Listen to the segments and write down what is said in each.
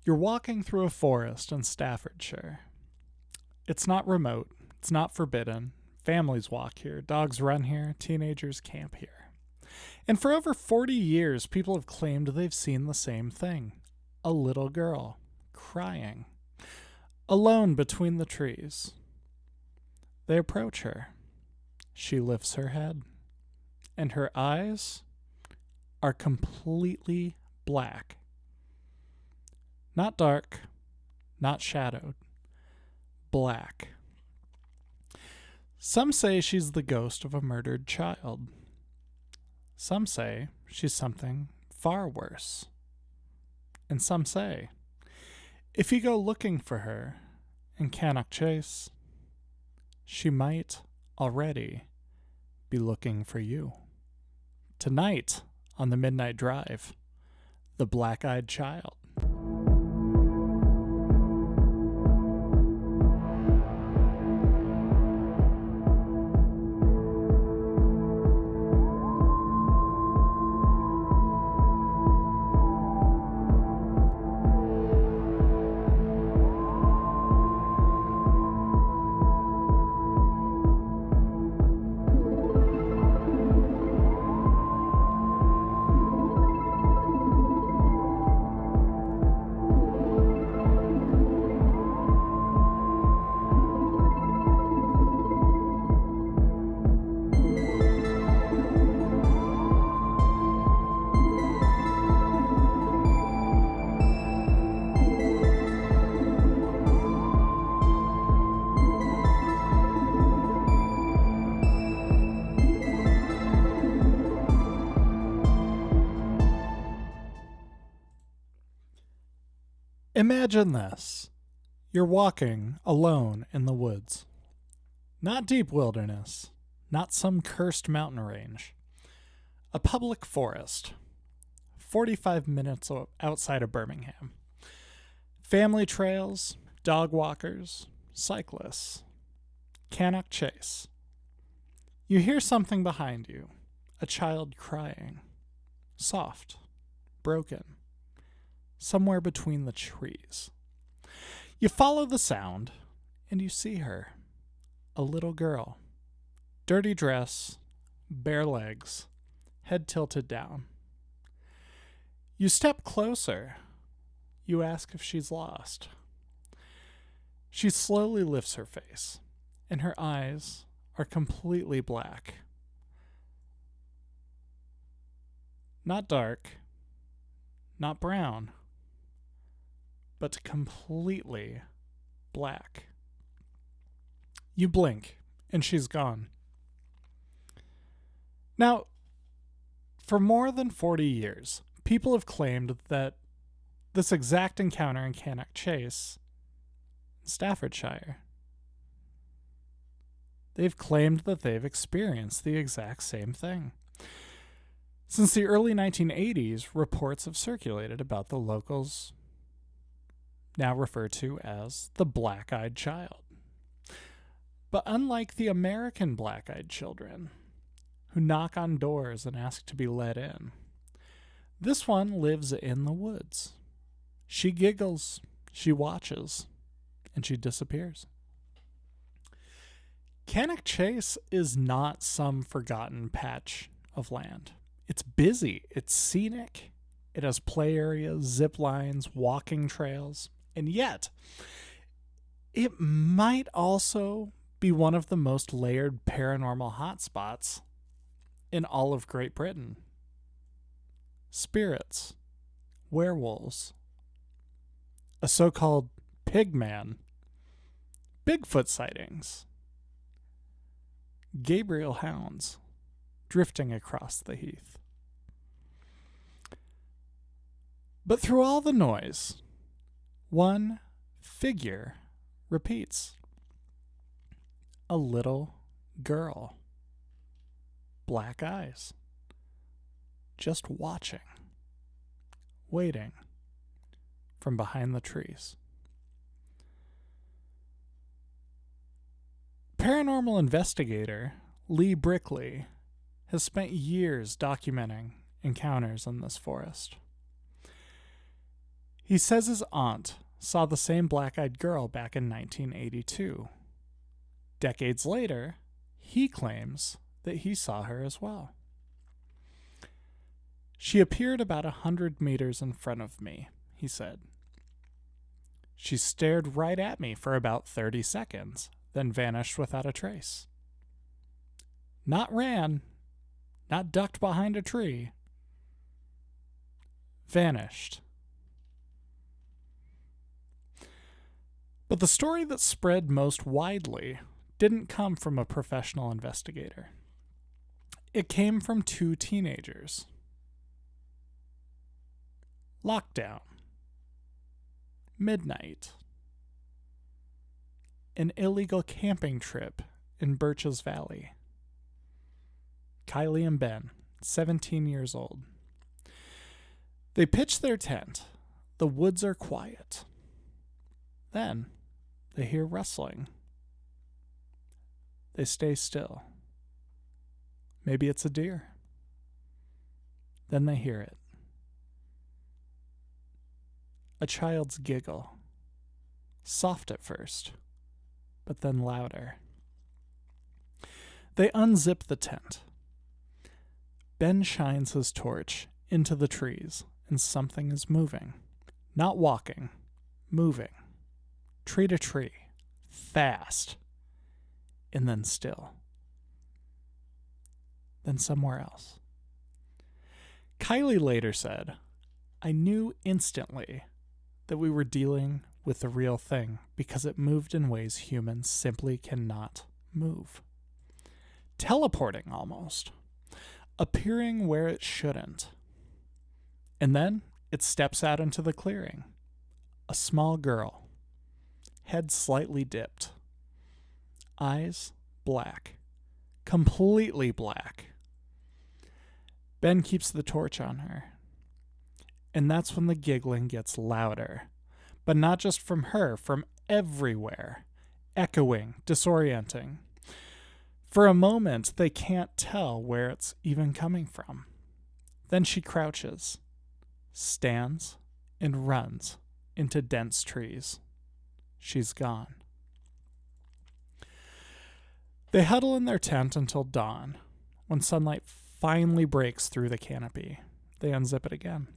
You're walking through a forest in Staffordshire. It's not remote, it's not forbidden. Families walk here, dogs run here, teenagers camp here. And for over 40 years, people have claimed they've seen the same thing: a little girl crying, alone between the trees. They approach her. She lifts her head, and her eyes are completely black. Not dark, not shadowed, black. Some say she's the ghost of a murdered child. Some say she's something far worse. And some say, if you go looking for her in Cannock Chase, she might already be looking for you. Tonight on the Midnight Drive, the Black-Eyed Child. Imagine this. You're walking alone in the woods. Not deep wilderness, not some cursed mountain range. A public forest, 45 minutes outside of Birmingham. Family trails, dog walkers, cyclists. Cannock Chase. You hear something behind you, a child crying. Soft, broken. Somewhere between the trees. You follow the sound, and you see her. A little girl. Dirty dress, bare legs, head tilted down. You step closer. You ask if she's lost. She slowly lifts her face, and her eyes are completely black. Not dark, not brown, but completely black. You blink, and she's gone. Now, for more than 40 years, people have claimed that this exact encounter in Cannock Chase, in Staffordshire, they've claimed that they've experienced the exact same thing. Since the early 1980s, reports have circulated about the locals now referred to as the Black-Eyed Child. But unlike the American black-eyed children, who knock on doors and ask to be let in, this one lives in the woods. She giggles, she watches, and she disappears. Cannock Chase is not some forgotten patch of land. It's busy, it's scenic, it has play areas, zip lines, walking trails, and yet it might also be one of the most layered paranormal hotspots in all of Great Britain. Spirits, werewolves, a so-called pigman, Bigfoot sightings, Gabriel hounds drifting across the heath. But through all the noise, one figure repeats. A little girl. Black eyes. Just watching. Waiting. From behind the trees. Paranormal investigator Lee Brickley has spent years documenting encounters in this forest. He says his aunt saw the same black-eyed girl back in 1982. Decades later, he claims that he saw her as well. She appeared about 100 meters in front of me, he said. She stared right at me for about 30 seconds, then vanished without a trace. Not ran, not ducked behind a tree. Vanished. But the story that spread most widely didn't come from a professional investigator. It came from two teenagers. Lockdown. Midnight. An illegal camping trip in Birches Valley. Kylie and Ben, 17 years old. They pitch their tent. The woods are quiet. Then they hear rustling. They stay still. Maybe it's a deer. Then they hear it. A child's giggle. Soft at first, but then louder. They unzip the tent. Ben shines his torch into the trees, and something is moving. Not walking, moving. Tree to tree. Fast. And then still. Then somewhere else. Kylie later said, I knew instantly that we were dealing with the real thing because it moved in ways humans simply cannot move. Teleporting almost. Appearing where it shouldn't. And then it steps out into the clearing. A small girl. Head slightly dipped. Eyes black. Completely black. Ben keeps the torch on her. And that's when the giggling gets louder. But not just from her, from everywhere. Echoing, disorienting. For a moment, they can't tell where it's even coming from. Then she crouches, stands, and runs into dense trees. She's gone. They huddle in their tent until dawn. When sunlight finally breaks through the canopy, they unzip it again.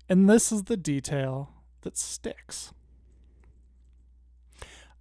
And this is the detail that sticks.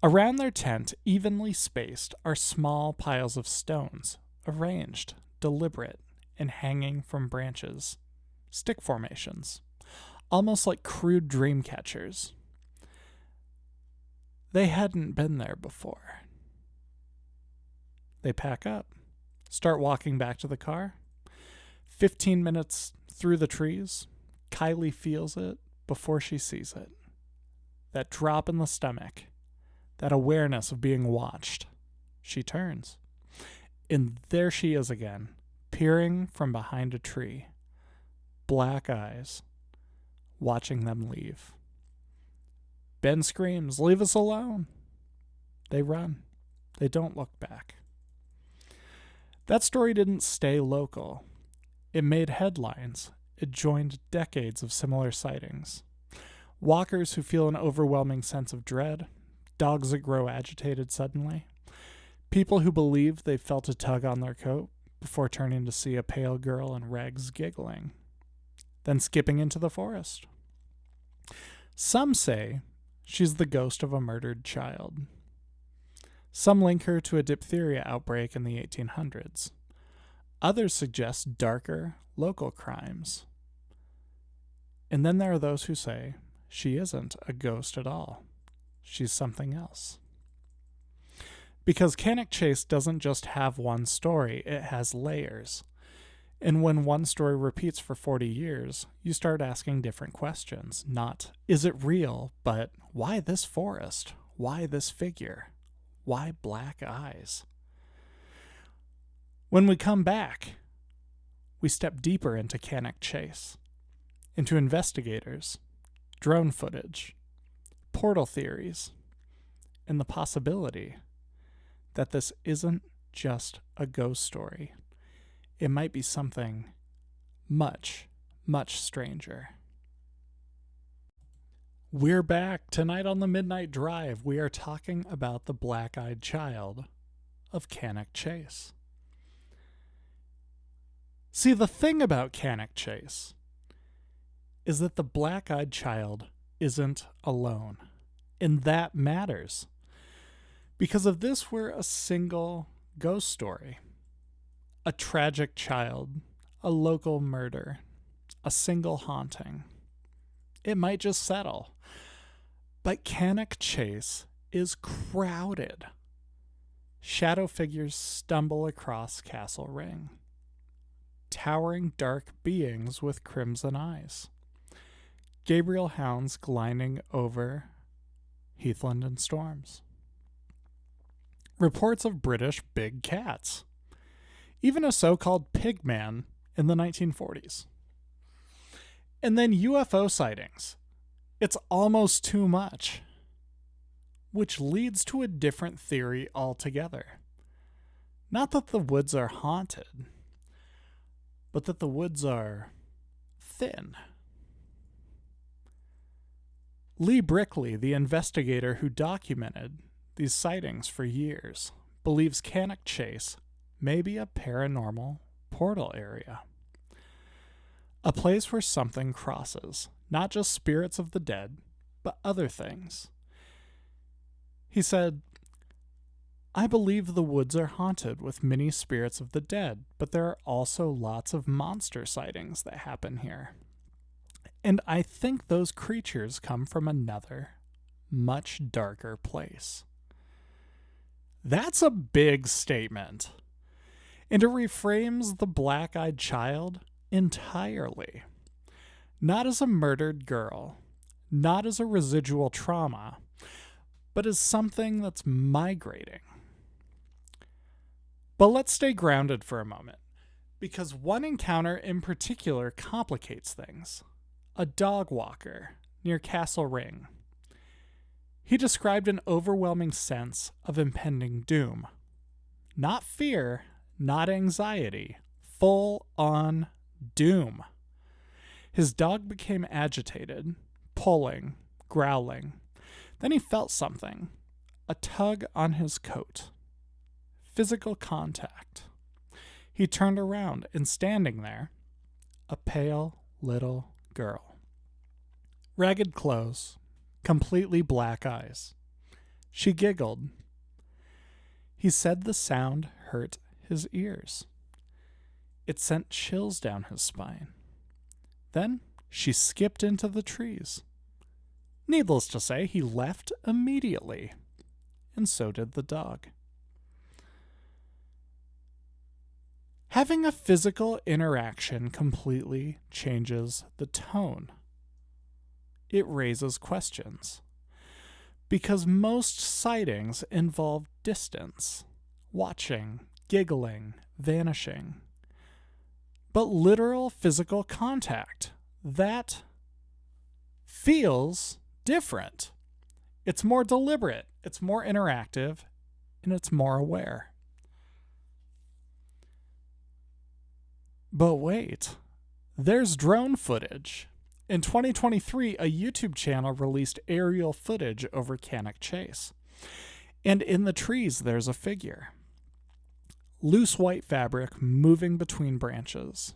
Around their tent, evenly spaced, are small piles of stones, arranged, deliberate, and hanging from branches. Stick formations, almost like crude dream catchers. They hadn't been there before. They pack up, start walking back to the car. 15 minutes through the trees, Kylie feels it before she sees it. That drop in the stomach, that awareness of being watched. She turns, and there she is again, peering from behind a tree. Black eyes, watching them leave. Ben screams, "Leave us alone." They run. They don't look back. That story didn't stay local. It made headlines. It joined decades of similar sightings. Walkers who feel an overwhelming sense of dread. Dogs that grow agitated suddenly. People who believe they felt a tug on their coat before turning to see a pale girl in rags giggling. Then skipping into the forest. Some say she's the ghost of a murdered child. Some link her to a diphtheria outbreak in the 1800s. Others suggest darker, local crimes. And then there are those who say she isn't a ghost at all. She's something else. Because Cannock Chase doesn't just have one story, it has layers. And when one story repeats for 40 years, you start asking different questions. Not, is it real, but why this forest? Why this figure? Why black eyes? When we come back, we step deeper into Cannock Chase, into investigators, drone footage, portal theories, and the possibility that this isn't just a ghost story. It might be something much, much stranger. We're back. Tonight on the Midnight Drive, we are talking about the black-eyed child of Cannock Chase. See, the thing about Cannock Chase is that the black-eyed child isn't alone. And that matters. Because if this were a single ghost story, a tragic child, a local murder, a single haunting, it might just settle. But Cannock Chase is crowded. Shadow figures stumble across Castle Ring. Towering dark beings with crimson eyes. Gabriel hounds gliding over heathland and storms. Reports of British big cats. Even a so-called pig man in the 1940s. And then UFO sightings. It's almost too much. Which leads to a different theory altogether. Not that the woods are haunted, but that the woods are thin. Lee Brickley, the investigator who documented these sightings for years, believes Cannock Chase may be a paranormal portal area. A place where something crosses, not just spirits of the dead, but other things. He said, I believe the woods are haunted with many spirits of the dead, but there are also lots of monster sightings that happen here. And I think those creatures come from another, much darker place. That's a big statement. And it reframes the black-eyed child entirely. Not as a murdered girl, not as a residual trauma, but as something that's migrating. But let's stay grounded for a moment, because one encounter in particular complicates things. A dog walker near Castle Ring. He described an overwhelming sense of impending doom. Not fear, not anxiety, full-on doom. His dog became agitated, pulling, growling. Then he felt something, a tug on his coat. Physical contact. He turned around, and standing there, a pale little girl. Ragged clothes, completely black eyes. She giggled. He said the sound hurt his ears. It sent chills down his spine. Then she skipped into the trees. Needless to say, he left immediately, and so did the dog. Having a physical interaction completely changes the tone. It raises questions. Because most sightings involve distance, watching, giggling, vanishing. But literal physical contact, that feels different. It's more deliberate, it's more interactive, and it's more aware. But wait, there's drone footage. In 2023, a YouTube channel released aerial footage over Cannock Chase. And in the trees, there's a figure. Loose white fabric moving between branches.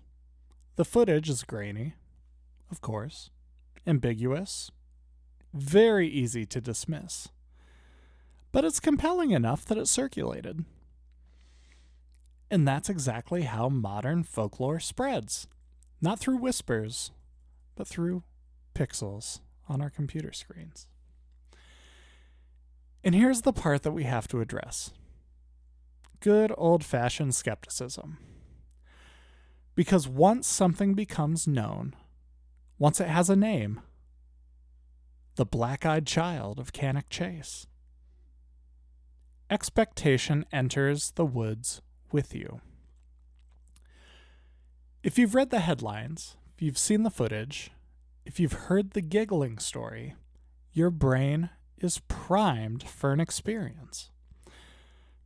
The footage is grainy, of course, ambiguous, very easy to dismiss. But it's compelling enough that it circulated. And that's exactly how modern folklore spreads. Not through whispers, but through pixels on our computer screens. And here's the part that we have to address. Good old-fashioned skepticism. Because once something becomes known, once it has a name, the black-eyed child of Cannock Chase, expectation enters the woods with you. If you've read the headlines, if you've seen the footage, if you've heard the giggling story, your brain is primed for an experience.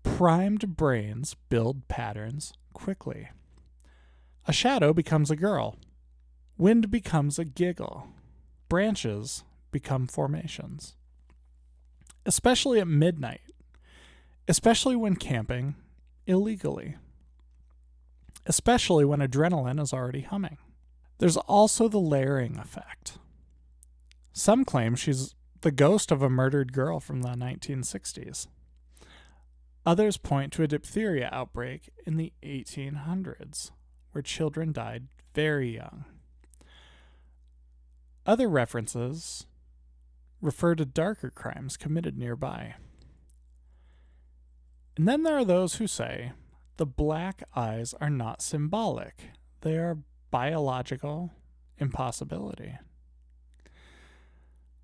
Primed brains build patterns quickly. A shadow becomes a girl. Wind becomes a giggle. Branches become formations. Especially at midnight. Especially when camping illegally. Especially when adrenaline is already humming. There's also the layering effect. Some claim she's the ghost of a murdered girl from the 1960s. Others point to a diphtheria outbreak in the 1800s, where children died very young. Other references refer to darker crimes committed nearby. And then there are those who say the black eyes are not symbolic. They are biological impossibility.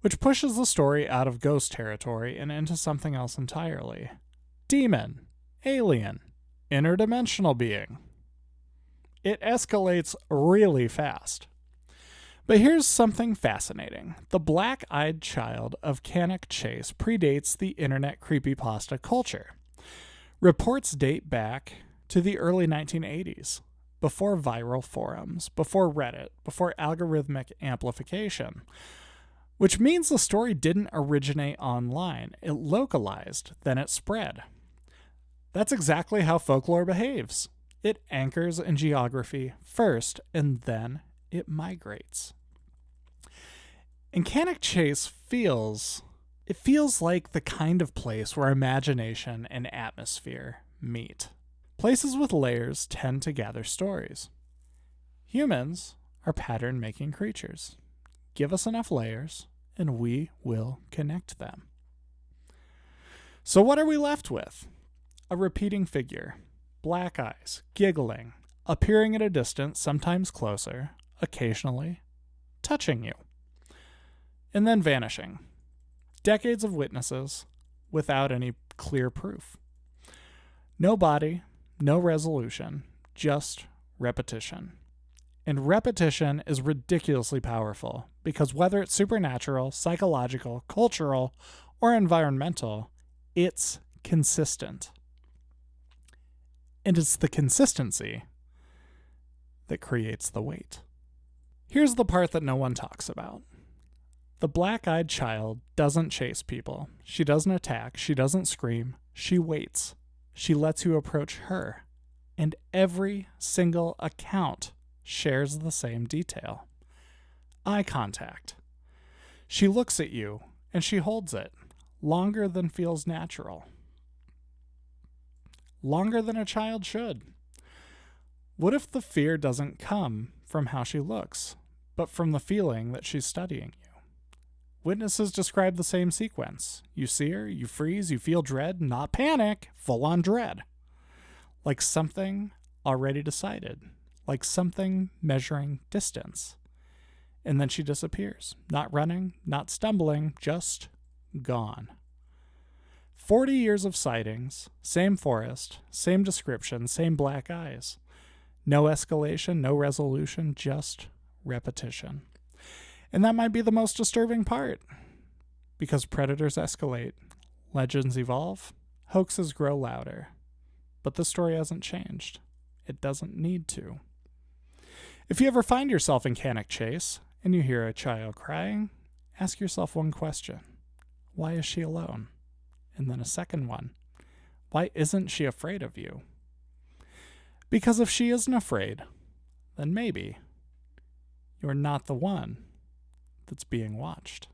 Which pushes the story out of ghost territory and into something else entirely. Demon, alien, interdimensional being. It escalates really fast. But here's something fascinating. The black-eyed child of Cannock Chase predates the internet creepypasta culture. Reports date back to the early 1980s, before viral forums, before Reddit, before algorithmic amplification, which means the story didn't originate online. It localized, then it spread. That's exactly how folklore behaves. It anchors in geography first, and then it migrates. And Cannock Chase feels like the kind of place where imagination and atmosphere meet. Places with layers tend to gather stories. Humans are pattern-making creatures. Give us enough layers, and we will connect them. So what are we left with? A repeating figure, black eyes, giggling, appearing at a distance, sometimes closer, occasionally touching you, and then vanishing. Decades of witnesses without any clear proof. No body, no resolution, just repetition. And repetition is ridiculously powerful because whether it's supernatural, psychological, cultural, or environmental, it's consistent. And it's the consistency that creates the weight. Here's the part that no one talks about. The black-eyed child doesn't chase people. She doesn't attack. She doesn't scream. She waits. She lets you approach her. And every single account shares the same detail. Eye contact. She looks at you, and she holds it, longer than feels natural. Longer than a child should. What if the fear doesn't come from how she looks, but from the feeling that she's studying you? Witnesses describe the same sequence. You see her, you freeze, you feel dread, not panic, full-on dread. Like something already decided. Like something measuring distance. And then she disappears. Not running, not stumbling, just gone. 40 years of sightings, same forest, same description, same black eyes. No escalation, no resolution, just repetition. And that might be the most disturbing part. Because predators escalate, legends evolve, hoaxes grow louder. But the story hasn't changed. It doesn't need to. If you ever find yourself in Cannock Chase and you hear a child crying, ask yourself one question. Why is she alone? And then a second one. Why isn't she afraid of you? Because if she isn't afraid, then maybe you're not the one that's being watched.